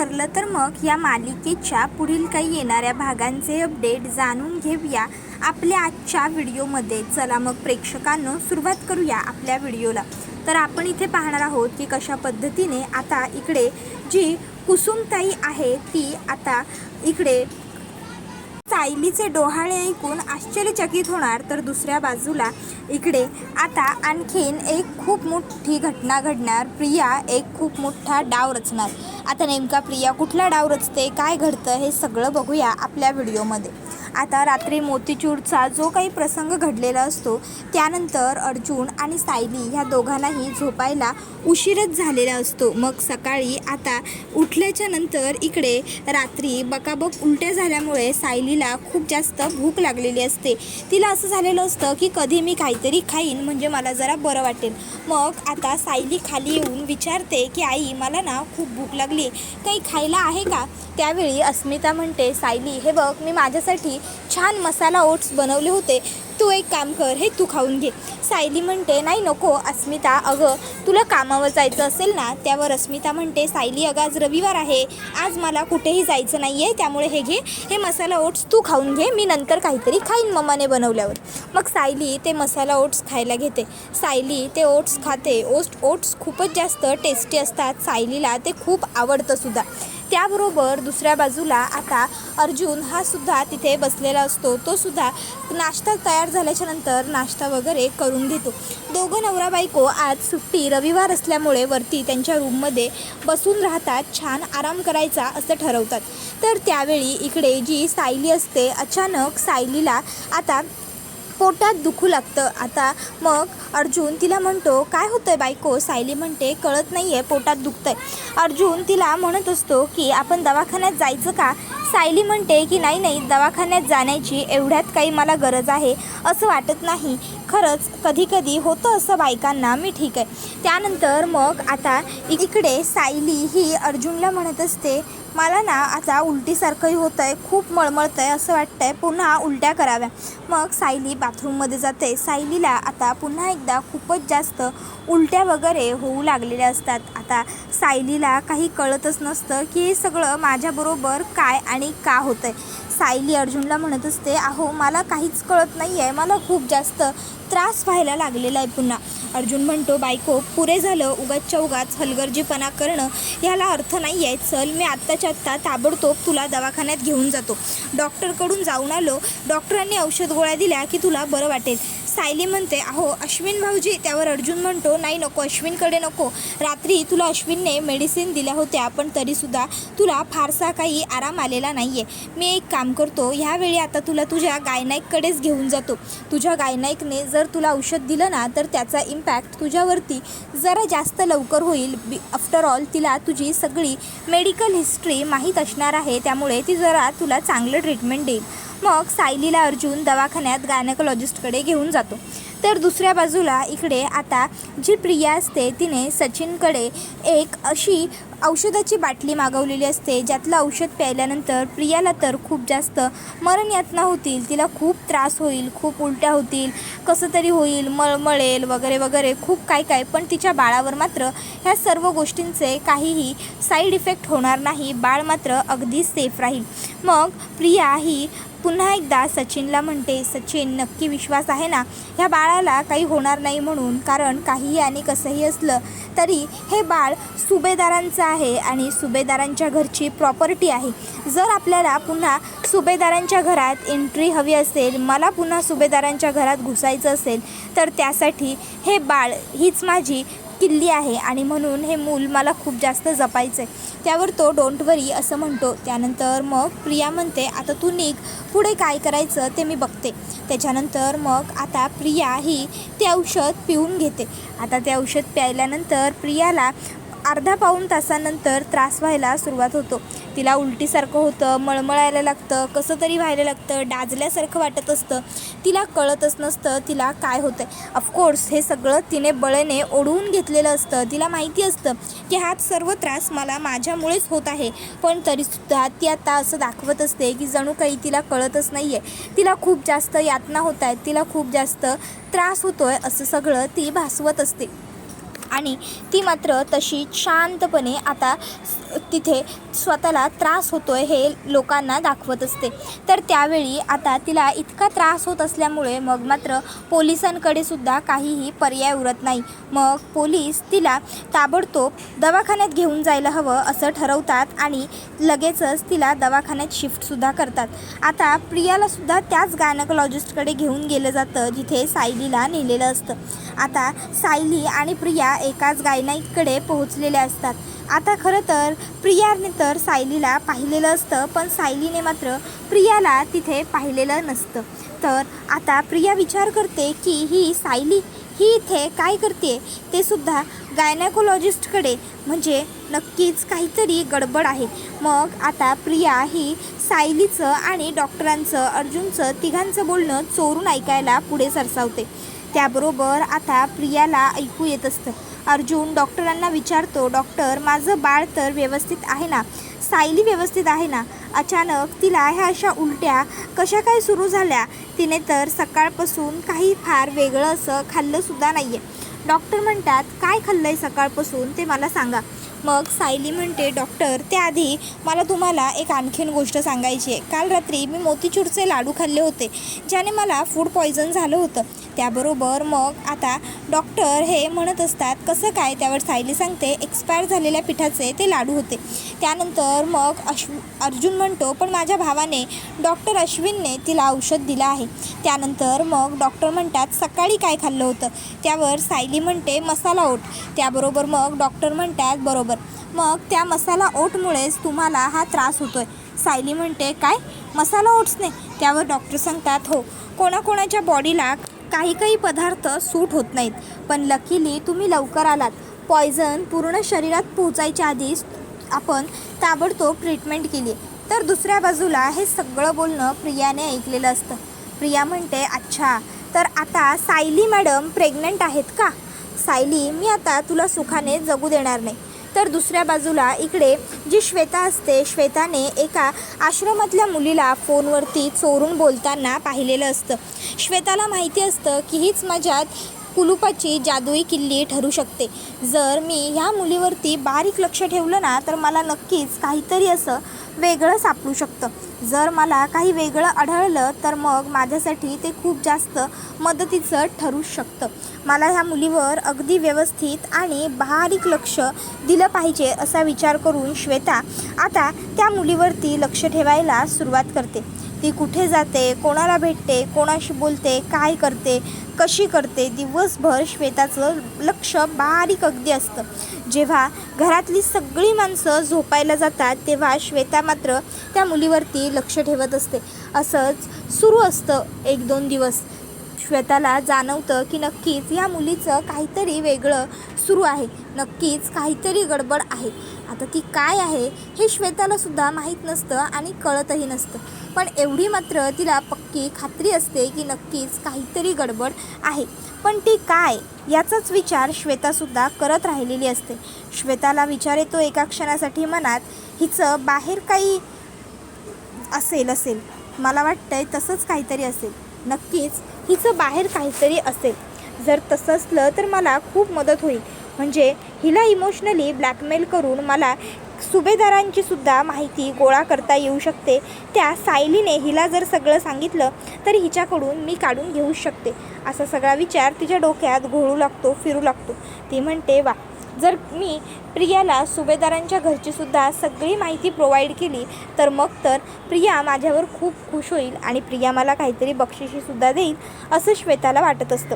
ठरलं तर मग या मालिकेच्या पुढील काही येणाऱ्या भागांचे अपडेट जाणून घेऊया आपल्या आजच्या व्हिडिओमध्ये। चला मग प्रेक्षकांनो सुरुवात करूया आपल्या व्हिडिओला। तर आपण इथे पाहणार आहोत की कशा पद्धतीने आता इकडे जी कुसुमताई आहे ती आता इकडे सायलीचे डोहाळे ऐकून आश्चर्यचकित होणार, तर दुसऱ्या बाजूला इकडे आता आणखीन एक खूप मोठी घटना घडणार। प्रिया एक खूप मोठा डाव रचणार। आता नेमका प्रिया कुठला डाव रचते, काय घडतं हे सगळं बघूया आपल्या व्हिडिओमध्ये। आता रात्री मोतीचूरचा जो काही प्रसंग घडलेला असतो त्यानंतर अर्जुन आणि सायली ह्या दोघांनाही झोपायला उशीरच झालेला असतो। मग सकाळी आता उठल्याच्या नंतर इकडे रात्री बकाबक उलट्या झाल्यामुळे सायलीला खूप जास्त भूक लागलेली असते। तिला असं झालेलं असतं की कधी मी काहीतरी खाईन म्हणजे मला जरा बरं वाटेल। मग आता सायली खाली येऊन विचारते की आई मला ना खूप भूक लागली, काही खायला आहे का? त्यावेळी अस्मिता म्हणते सायली हे बघ मी माझ्यासाठी छान मसाला ओट्स बनवले होते, तू एक काम कर हे तू खाऊन घे। सायली म्हणते नाही नको अस्मिता, अगं तुला कामावर जायचं असेल ना। त्यावर अस्मिता म्हणते सायली अगं आज रविवार आहे, आज मला कुठेही जायचं नाही आहे, त्यामुळे हे घे हे मसाला ओट्स तू खाऊन घे, मी नंतर काहीतरी खाईन मम्माने बनवल्यावर। मग सायली ते मसाला ओट्स खायला घेते। सायली ते ओट्स खाते। ओट्स खूपच जास्त टेस्टी असतात, सायलीला ते खूप आवडतं सुद्धा। त्याबरोबर दुसऱ्या बाजूला आता अर्जुन हा सुद्धा तिथे बसलेला असतो। तो सुद्धा नाश्ता तयार झाल्याच्या नंतर नाश्ता वगैरे करून घेतो। दोघं नवरा बायको आज सुट्टी रविवार असल्यामुळे वरती त्यांच्या रूममध्ये बसून राहतात, छान आराम करायचा असं ठरवतात। तर त्यावेळी इकडे जी सायली असते अचानक सायलीला आता पोटात दुखू लागतं। आता मग अर्जुन तिला म्हणतो काय होतंय बायको? सायली म्हणते कळत नाही आहे, पोटात दुखतंय। अर्जुन तिला म्हणत असतो की आपण दवाखान्यात जायचं का? सायली म्हणते की नाही दवाखान्यात जाण्याची एवढ्यात काही मला गरज आहे असं वाटत नाही, खरंच कधी कधी होतं असं बायकांना, मी ठीक आहे। त्यानंतर मग आता इकडे सायली ही अर्जुनला म्हणत असते मला ना आता उलटीसारखंही होतं आहे, खूप मळमळतं आहे, असं वाटतं आहे पुन्हा उलट्या कराव्या। मग सायली बाथरूममध्ये जाते। सायलीला आता पुन्हा एकदा खूपच जास्त उलट्या वगैरे होऊ लागलेल्या असतात। आता सायलीला काही कळतच नसतं की हे सगळं माझ्याबरोबर काय आणि का होतं आहे। सायली अर्जुनला म्हणत असते अहो मला काहीच कळत नाही आहे, मला खूप जास्त त्रास व्हायला लागलेला आहे पुन्हा। अर्जुन म्हणतो बायको पुरे झालं, उगाचच्या उगाच हलगर्जीपणा करणं ह्याला अर्थ नाही आहे, चल मी आत्ताच्या आत्ता ताबडतोब तुला दवाखान्यात घेऊन जातो। डॉक्टरकडून जाऊन आलो, डॉक्टरांनी औषध गोळ्या दिल्या की तुला बरं वाटेल। सायली म्हणते अहो अश्विन भाऊजी। त्यावर अर्जुन म्हणतो नाही नको, अश्विनकडे नको, रात्री तुला अश्विनने मेडिसिन दिल्या होत्या पण तरीसुद्धा तुला फारसा काही आराम आलेला नाही आहे। मी एक काम करतो ह्यावेळी आता तुला तुझ्या गायनाईककडेच घेऊन जातो। तुझ्या गायनाईकने जर तुला औषध दिलं ना तर त्याचा इम्पॅक्ट तुझ्यावरती जरा जास्त लवकर होईल। आफ्टर ऑल तिला तुझी सगळी मेडिकल हिस्ट्री माहीत असणार आहे, त्यामुळे ती जरा तुला चांगलं ट्रीटमेंट देईल। मग सायलीला अर्जुन दवाखान्यात गायनेकोलॉजिस्टकडे घेऊन जातो। तर दुसऱ्या बाजूला इकडे आता जी प्रिया असते तिने सचिनकडे एक अशी औषधाची बाटली मागवलेली असते ज्यातलं औषध प्यायल्यानंतर प्रियाला तर खूप जास्त मरणयातना होतील, तिला खूप त्रास होईल, खूप उलट्या होतील, कसं तरी होईल, मळमळेल वगैरे वगैरे खूप काय। पण तिच्या बाळावर मात्र ह्या सर्व गोष्टींचे काहीही साईड इफेक्ट होणार नाही, बाळ मात्र अगदी सेफ राहील। मग प्रिया ही पुन्हा एकदा सचिनला म्हणते सचिन नक्की विश्वास आहे ना ह्या बाळाला काही होणार नाही म्हणून, कारण काहीही आणि कसंही असलं तरी हे बाळ सुभेदारांचं आहे आणि सुभेदारांच्या घरची प्रॉपर्टी आहे। जर आपल्याला पुन्हा सुभेदारांच्या घरात एंट्री हवी असेल, मला पुन्हा सुभेदारांच्या घरात घुसायचं असेल तर त्यासाठी हे बाळ हीच माझी किल्ली आहे आणि म्हणून हे मूल मला खूप जास्त जपायचं आहे। त्यावर तो डोंट वरी असं म्हणतो। त्यानंतर मग प्रिया म्हणते आता तू निघ, पुढे काय करायचं ते मी बघते। त्याच्यानंतर मग आता प्रिया ही ते औषध पिऊन घेते। आता ते औषध प्यायल्यानंतर प्रियाला अर्धा पाऊण तासानंतर त्रास व्हायला सुरुवात होतो। तिला उलटीसारखं होतं, मळमळायला लागतं, कसं तरी व्हायला लागतं, डाजल्यासारखं वाटत असतं, तिला कळतच नसतं तिला काय होतं आहे। ऑफकोर्स हे सगळं तिने बळेने ओढवून घेतलेलं असतं, तिला माहिती असतं की हा सर्व त्रास मला माझ्यामुळेच होत आहे, पण तरीसुद्धा ती आता असं दाखवत असते की जणू काही तिला कळतच नाही आहे, तिला खूप जास्त यातना होत आहेत, तिला खूप जास्त त्रास होतो आहे असं सगळं ती भासवत असते। आणि ती मात्र तशी शांतपणे आता तिथे स्वतःला त्रास होतोय हे लोकांना दाखवत असते. तर त्यावेळी आता तिला इतका त्रास होत असल्यामुळे मग मात्र पोलिसांकडे सुद्धा काहीही पर्याय उरत नाही. मग पोलीस तिला ताबडतोब दवाखान्यात घेऊन जायला हवं असं ठरवतात आणि लगेचच तिला दवाखान्यात शिफ्टसुद्धा करतात. आता प्रियालासुद्धा त्याच गायनकोलॉजिस्टकडे घेऊन गेलं जातं जिथे सायलीला नेलेलं असतं. आता सायली आणि प्रिया एकाच गायनाईकडे पोहोचलेल्या असतात. आता खरं तर प्रियाने तर सायलीला पाहिलेलं असतं, पण सायलीने मात्र प्रियाला तिथे पाहिलेलं नसतं. तर आता प्रिया विचार करते की ही सायली ही इथे काय करते, ते सुद्धा गायनॅकोलॉजिस्टकडे, म्हणजे नक्कीच काहीतरी गडबड आहे. मग आता प्रिया ही सायलीचं आणि डॉक्टरांचं, अर्जुनचं, तिघांचं बोलणं चोरून ऐकायला पुढे सरसावते. त्याबरोबर आता प्रियाला ऐकू येत असतं. अर्जुन डॉक्टरांना विचारतो, डॉक्टर माझं बाळ तर व्यवस्थित आहे ना, सायली व्यवस्थित आहे ना, अचानक तिला ह्या अशा उलट्या कशा काय सुरू झाल्या, तिने तर सकाळपासून काही फार वेगळं असं खाल्लंसुद्धा नाही आहे. डॉक्टर म्हणतात काय खाल्लं आहे सकाळपासून ते मला सांगा. मग सायली म्हणते, डॉक्टर त्याआधी मला तुम्हाला एक आणखीन गोष्ट सांगायची आहे. काल रात्री मी मोतीचूरचे लाडू खाल्ले होते ज्याने मला फूड पॉयझन झालं होतं. त्याबरोबर मग आता डॉक्टर हे म्हणत असतात कसं काय, त्यावर सायली सांगते एक्सपायर झालेल्या पिठाचे ते लाडू होते. त्यानंतर मग अर्जुन म्हणतो पण माझ्या भावाने डॉक्टर अश्विनने तिला औषध दिलं आहे. त्यानंतर मग डॉक्टर म्हणतात सकाळी काय खाल्लं होतं, त्यावर सायली म्हणते मसाला ओट. त्याबरोबर मग डॉक्टर म्हणतात बरोबर, मग त्या मसाला ओटमुळेच तुम्हाला हा त्रास होतोय. सायली म्हणते काय मसाला ओट्सने, त्यावर डॉक्टर सांगतात हो, कोणाकोणाच्या बॉडीला काही काही पदार्थ सूट होत नाहीत, पण लकीली तुम्ही लवकर आलात. पॉयझन पूर्ण शरीरात पोहोचायच्या आधीच आपण ताबडतोब ट्रीटमेंट केली. तर दुसऱ्या बाजूला हे सगळं बोलणं प्रियाने ऐकलेलं असतं. प्रिया म्हणते अच्छा, तर आता सायली मॅडम प्रेग्नंट आहेत का? सायली मी आता तुला सुखाने जगू देणार नाही. तर दुसऱ्या बाजूला इकडे जी श्वेता असते, श्वेताने एका आश्रमातल्या मुलीला फोनवरती चोरून बोलताना पाहिलेलं असतं. श्वेताला माहिती असतं की हीच माझ्यात कुलुपाची जादुई किल्ली ठरू शकते. जर मी ह्या मुलीवरती बारीक लक्ष ठेवलं ना तर मला नक्कीच काहीतरी असं वेगळं सापडू शकतं. जर मला काही वेगळं आढळलं तर मग माझ्यासाठी ते खूप जास्त मदतीचं ठरू शकतं. मला ह्या मुलीवर अगदी व्यवस्थित आणि बारीक लक्ष दिलं पाहिजे असा विचार करून श्वेता आता त्या मुलीवरती लक्ष ठेवायला सुरुवात करते. ती कुठे जाते, कोणाला भेटते, कोणाशी बोलते, काय करते, कशी करते, दिवसभर श्वेताचं लक्ष बारीक अगदी असतं. जेव्हा घरातली सगळी माणसं झोपायला जातात तेव्हा श्वेता मात्र त्या मुलीवरती लक्ष ठेवत असते. असंच सुरू असतं 1-2 दिवस. श्वेताला जाणवतं की नक्कीच या मुलीचं काहीतरी वेगळं सुरू आहे, नक्कीच काहीतरी गडबड आहे. आता ती काय आहे हे श्वेतालासुद्धा माहीत नसतं आणि कळतही नसतं, पण एवढी मात्र तिला पक्की खात्री असते की नक्कीच काहीतरी गडबड आहे. पण ती काय याचाच विचार श्वेतासुद्धा करत राहिलेली असते. श्वेताला विचार येतो एका क्षणासाठी मनात, हिचं बाहेर काही असेल मला वाटतंय तसंच काहीतरी असेल, नक्कीच हिचं बाहेर काहीतरी असेल. जर तसं असलं तर मला खूप मदत होईल, म्हणजे हिला इमोशनली ब्लॅकमेल करून मला सुभेदारांची सुद्धा माहिती गोळा करता येऊ शकते. त्या सायलीने हिला जर सगळं सांगितलं तर हिच्याकडून मी काढून घेऊ शकते. असा सगळा विचार तिच्या डोक्यात घोळू लागतो, फिरू लागतो. ती म्हणते वा, जर मी प्रियाला सुभेदारांच्या घरचीसुद्धा सगळी माहिती प्रोव्हाइड केली तर मग तर प्रिया माझ्यावर खूप खुश होईल आणि प्रिया मला काहीतरी बक्षिशीसुद्धा देईल असं श्वेताला वाटत असतं.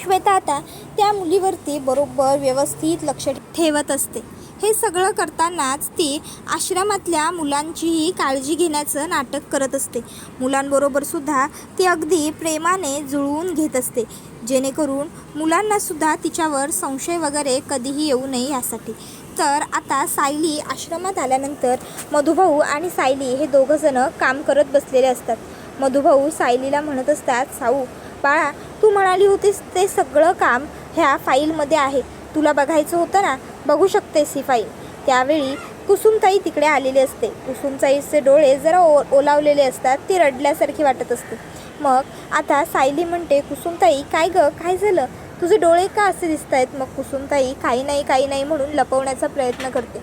श्वेता आता त्या मुलीवरती बरोबर व्यवस्थित लक्ष ठेवत असते. हे सगळं करतानाच ती आश्रमातल्या मुलांचीही काळजी घेण्याचं नाटक करत असते. मुलांबरोबरसुद्धा ती अगदी प्रेमाने जुळवून घेत असते, जेणेकरून मुलांनासुद्धा तिच्यावर संशय वगैरे कधीही येऊ नये यासाठी. तर आता सायली आश्रमात आल्यानंतर मधुभाऊ आणि सायली हे दोघंजणं काम करत बसलेले असतात. मधुभाऊ सायलीला म्हणत असतात, साऊ बाळा, तू म्हणाली होतीस ते सगळं काम ह्या फाईलमध्ये आहे, तुला बघायचं होतं ना, बघू शकतेस ही फाईल. त्यावेळी कुसुमताई तिकडे आलेली असते. कुसुमताईचे डोळे जरा ओलावलेले असतात, ती रडल्यासारखी वाटत असते. मग आता सायली म्हणते, कुसुमताई काय गं, काय झालं, तुझे डोळे का असे दिसत आहेत? मग कुसुमताई काही नाही म्हणून लपवण्याचा प्रयत्न करते.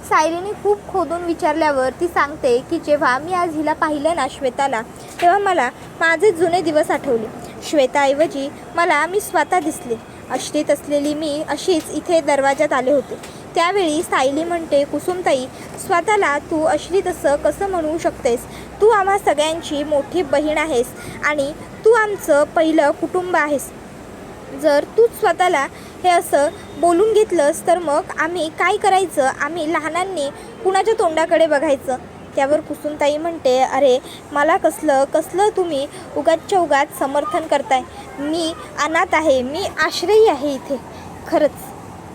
सायलीने खूप खोदून विचारल्यावर ती सांगते की जेव्हा मी आज हिला पाहिलं ना श्वेताला, तेव्हा मला माझे जुने दिवस आठवले. श्वेताऐवजी मला मी स्वतः दिसले. अश्रीत असलेली मी अशीच इथे दरवाजात आले होते. त्यावेळी सायली म्हणते, कुसुमताई, स्वतःला तू अश्रीत असं कसं म्हणू शकतेस? तू आम्हा सगळ्यांची मोठी बहीण आहेस आणि तू आमचं पहिलं कुटुंब आहेस. जर तूच स्वतःला हे असं बोलून घेतलंस तर मग आम्ही काय करायचं? आम्ही लहानांनी कुणाच्या तोंडाकडे बघायचं? त्यावर कुसुमताई म्हणते, अरे मला कसलं तुम्ही उगाचच्या उगाच समर्थन करताय. मी अनाथ आहे, मी आश्रयी आहे इथे खरंच.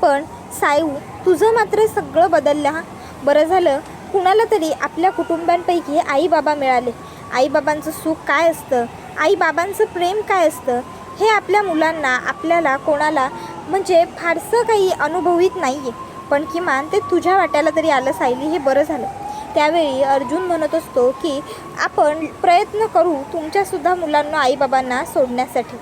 पण सायू, तुझं मात्र सगळं बदललं हां. बरं झालं कुणाला तरी आपल्या कुटुंबांपैकी आईबाबा मिळाले. आईबाबांचं सुख काय असतं, आईबाबांचं प्रेम काय असतं हे आपल्या मुलांना, आपल्याला कोणाला म्हणजे फारसं काही अनुभवित नाही आहे. पण किमान ते तुझ्या वाट्याला तरी आलं सायली, हे बरं झालं. त्यावेळी अर्जुन म्हणत असतो की आपण प्रयत्न करू तुमच्यासुद्धा मुलांना आईबाबांना सोडण्यासाठी.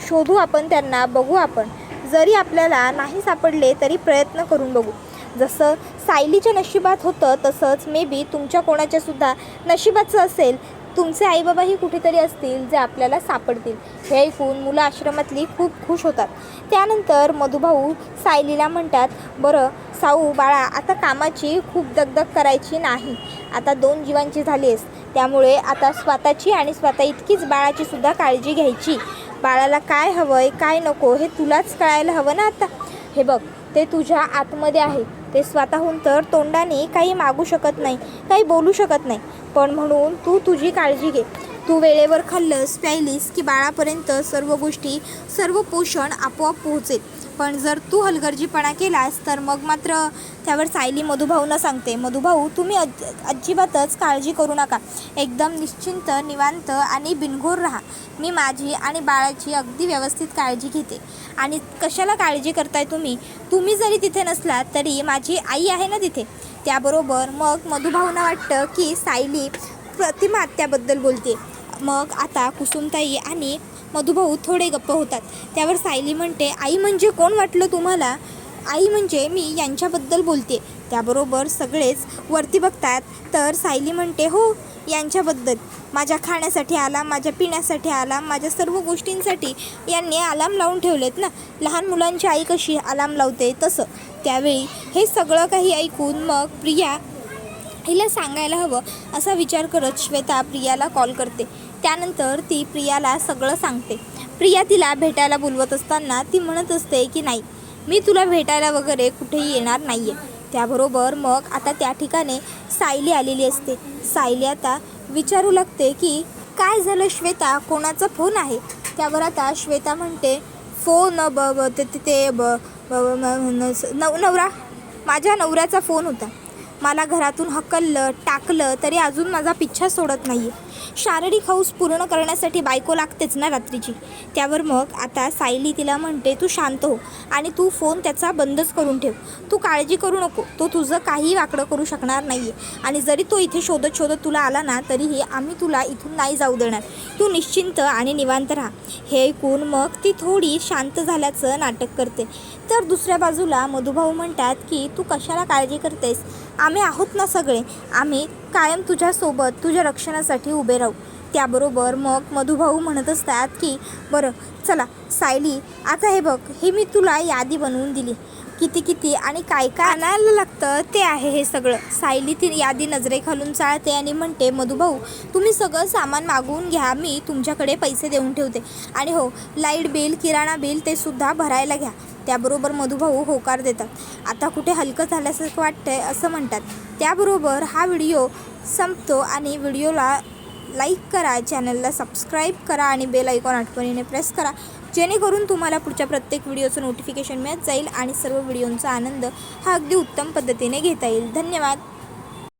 शोधू आपण त्यांना, बघू आपण. जरी आपल्याला नाही सापडले तरी प्रयत्न करून बघू. जसं सायलीच्या नशिबात होतं तसंच मे बी तुमच्या कोणाच्यासुद्धा नशिबाचं असेल. तुमचे आईबाबाही कुठेतरी असतील जे आपल्याला सापडतील. हे ऐकून मुलं आश्रमातली खूप खुश होतात. त्यानंतर मधुभाऊ सायलीला म्हणतात, बरं साऊ बाळा, आता कामाची खूप दगदग करायची नाही. आता 2 जीवांची झाली आहेस, त्यामुळे आता स्वतःची आणि स्वतः इतकीच बाळाची सुद्धा काळजी घ्यायची. बाळाला काय हवं आहे काय नको हे तुलाच कळायला हवं ना आता. हे बघ, ते तुझ्या आतमध्ये आहे. ते स्वतःहून तर तोंडाने काही मागू शकत नाही, काही बोलू शकत नाही. पण म्हणून तू तुझी काळजी घे. तू वेळेवर खाल्लंस प्यायलीस की बाळापर्यंत सर्व गोष्टी, सर्व पोषण आपोआप पोहोचेल. पण जर तू हलगर्जीपणा केलास तर मग मात्र. त्यावर सायली मधुभाऊंना सांगते, मधुभाऊ तुम्ही अजिबातच काळजी करू नका. एकदम निश्चिंत, निवांत आणि बिनघोर राहा. मी माझी आणि बाळाची अगदी व्यवस्थित काळजी घेते. आणि कशाला काळजी करताय तुम्ही? तुम्ही जरी तिथे नसलात तरी माझी आई आहे ना तिथे. त्याबरोबर मग मधुभाऊंना वाटतं की सायली प्रतिमा आत्याबद्दल बोलते. मग आता कुसुमताई आणि मधुभाऊ थोडे गप्प होतात. त्यावर सायली म्हणते, आई म्हणजे कोण वाटलं तुम्हाला? आई म्हणजे मी यांच्याबद्दल बोलते. त्याबरोबर सगळेच वरती बघतात. तर सायली म्हणते, हो यांच्याबद्दल. माझ्या खाण्यासाठी आला, माझ्या पिण्यासाठी आला, माझ्या सर्व गोष्टींसाठी यांनी अलार्म लावून ठेवलेत ना. लहान मुलांची आई कशी अलार्म लावते तसं. त्यावेळी हे सगळं काही ऐकून मग प्रिया हिला सांगायला हवं असा विचार करत श्वेता प्रियाला कॉल करते. त्यानंतर ती प्रियाला सगळं सांगते. प्रिया तिला भेटायला बोलवत असताना ती म्हणत असते की नाही, मी तुला भेटायला वगैरे कुठेही येणार नाही आहे. त्याबरोबर मग आता त्या ठिकाणी सायली आलेली असते. सायली आता विचारू लागते की काय झालं श्वेता, कोणाचा फोन आहे? त्यावर आता श्वेता म्हणते, फोन नवरा, माझ्या नवऱ्याचा फोन होता. मला घरातून हकललं टाकलं तरी अजून माझा पिच्छा सोडत नाही आहे. शारीरिक हौस पूर्ण करण्यासाठी बायको लागतेच ना रात्रीची. त्यावर मग आता सायली तिला म्हणते, तू शांत हो आणि तू फोन त्याचा बंदच करून ठेव. तू काळजी करू नको, तो तुझं काही वाकडं करू शकणार नाही आहे. आणि जरी तो इथे शोधत शोधत तुला आला ना तरीही आम्ही तुला इथून नाही जाऊ देणार. तू निश्चिंत आणि निवांत राहा. हे ऐकून मग ती थोडी शांत झाल्याचं नाटक करते. तर दुसऱ्या बाजूला मधुभाऊ म्हणतात की तू कशाला काळजी करतेस, आम्ही आहोत ना सगळे. आम्ही कायम तुझ्यासोबत, तुझ्या रक्षणासाठी उभे राहू. त्याबरोबर मग मधुभाऊ म्हणत असतात की बरं चला सायली, आता हे बघ, हे मी तुला यादी बनवून दिली. किती आणि काय काय आणायला लागतं ते आहे हे सगळं. सायली ती यादी नजरेखालून चाळते आणि म्हणते, मधुभाऊ तुम्ही सगळं सामान मागवून घ्या, मी तुमच्याकडे पैसे देऊन ठेवते. आणि हो, लाईट बिल, किराणा बिल ते सुद्धा भरायला घ्या. त्याबरोबर मधुभाऊ होकार देतात. आता कुठे हलकं झाल्यासारखं वाटतंय असं म्हणतात. त्याबरोबर हा व्हिडिओ संपतो आणि व्हिडिओला लाईक करा, चॅनलला सबस्क्राईब करा आणि बेल आयकॉन आठवणीने प्रेस करा, जेणेकरून तुम्हाला पुढच्या प्रत्येक व्हिडिओचं नोटिफिकेशन मिळत जाईल आणि सर्व व्हिडिओंचा आनंद हा अगदी उत्तम पद्धतीने घेता येईल. धन्यवाद.